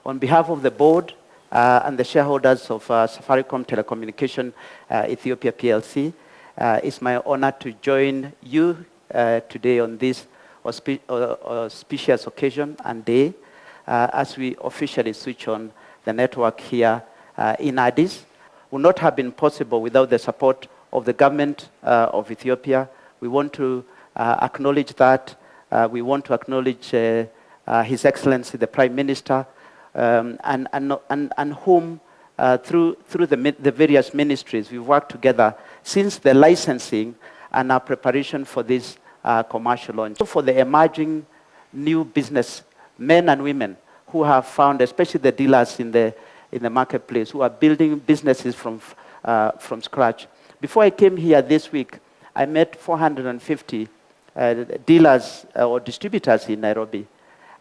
On behalf of the board and the shareholders of Safaricom Telecommunication Ethiopia PLC, it's my honor to join you today on this auspicious occasion and day as we officially switch on the network here in Addis. Would not have been possible without the support of the government of Ethiopia. We want to acknowledge that. We want to acknowledge His Excellency the Prime Minister and whom through the various ministries we've worked together since the licensing and our preparation for this commercial launch. For the emerging new business men and women who have found, especially the dealers in the marketplace, who are building businesses from scratch. Before I came here this week, I met 450 dealers or distributors in Nairobi.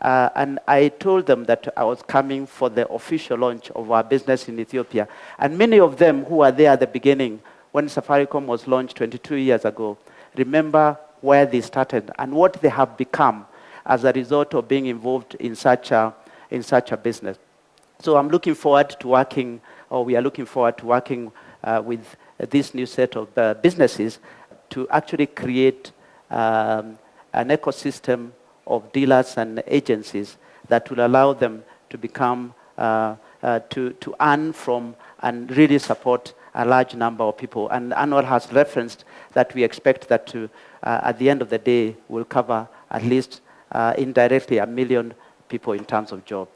And I told them that I was coming for the official launch of our business in Ethiopia. And many of them who were there at the beginning, when Safaricom was launched 22 years ago, remember where they started and what they have become as a result of being involved in such a business. So I'm looking forward to working, or we are looking forward to working with this new set of businesses to actually create an ecosystem of dealers and agencies that will allow them to become, to earn from and really support a large number of people. And Anwar has referenced that we expect that to, at the end of the day, will cover at least indirectly 1 million people in terms of job.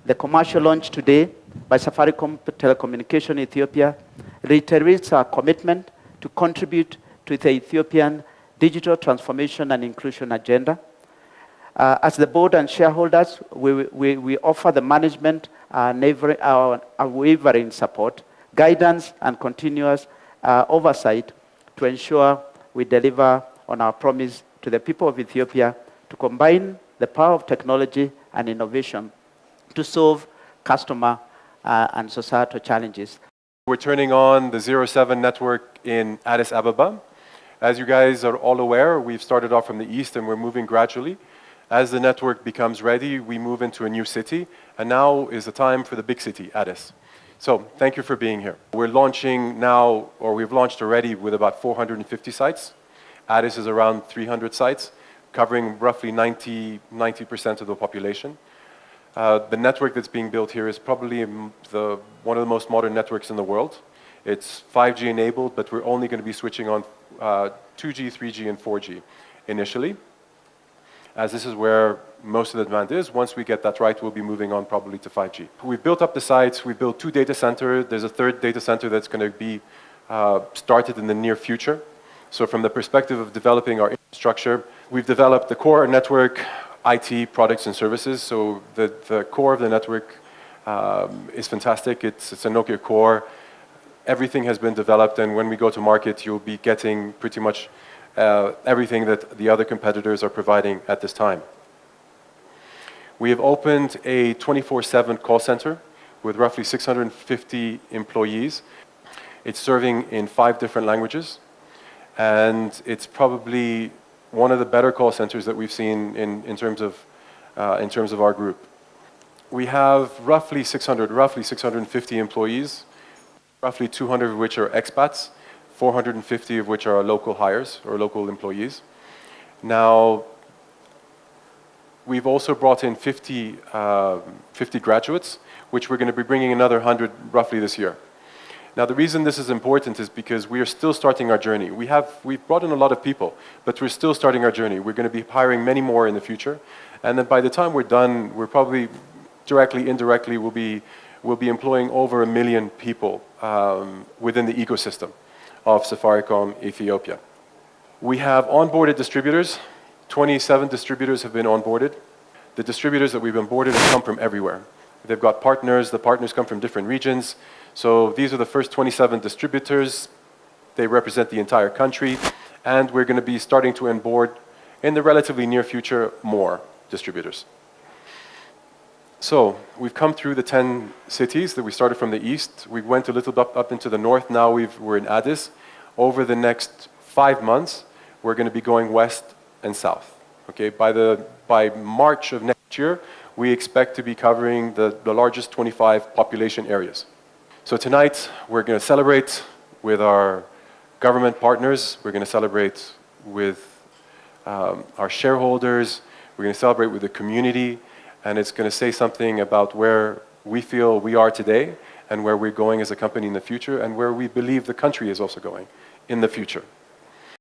The commercial launch today by Safaricom Telecommunication Ethiopia reiterates our commitment to contribute to the Ethiopian digital transformation and inclusion agenda. As the board and shareholders, we offer the management our unwavering support, guidance, and continuous oversight to ensure we deliver on our promise to the people of Ethiopia to combine the power of technology and innovation to solve customer and societal challenges. We're turning on the 07 network in Addis Ababa. As you guys are all aware, we've started off from the east and we're moving gradually. As the network becomes ready, we move into a new city, and now is the time for the big city, Addis. So thank you for being here. We're launching now, or we've launched already with about 450 sites. Addis is around 300 sites, covering roughly 90% of the population. The network that's being built here is probably one of the most modern networks in the world. It's 5G enabled, but we're only going to be switching on 2G, 3G, and 4G initially, as this is where most of the demand is. Once we get that right, we'll be moving on probably to 5G. We've built up the sites. We've built 2 data centers. There's a 3rd data center that's going to be started in the near future. So from the perspective of developing our infrastructure, we've developed the core network, IT, products, and services. So the core of the network is fantastic. It's a Nokia core. Everything has been developed, and when we go to market, you'll be getting pretty much everything that the other competitors are providing at this time. We have opened a 24/7 call center with roughly 650 employees. It's serving in 5 different languages, and it's probably one of the better call centers that we've seen in terms of our group. We have roughly 650 employees, roughly 200 of which are expats, 450 of which are local hires or local employees. Now, we've also brought in 50 graduates, which we're going to be bringing another 100 roughly this year. Now, the reason this is important is because we are still starting our journey. We've brought in a lot of people, but we're still starting our journey. We're going to be hiring many more in the future. And then by the time we're done, we're probably directly, indirectly, we'll be employing over 1 million people within the ecosystem of Safaricom Ethiopia. We have onboarded distributors. 27 distributors have been onboarded. The distributors that we've onboarded have come from everywhere. They've got partners. The partners come from different regions. So these are the first 27 distributors. They represent the entire country. And we're going to be starting to onboard, in the relatively near future, more distributors. So we've come through the 10 cities that we started from the east. We went a little bit up into the north. Now we're in Addis. Over the next 5 months, we're going to be going west and south. Okay, by March of next year, we expect to be covering the largest 25 population areas. So tonight, we're going to celebrate with our government partners. We're going to celebrate with our shareholders. We're going to celebrate with the community. And it's going to say something about where we feel we are today and where we're going as a company in the future and where we believe the country is also going in the future.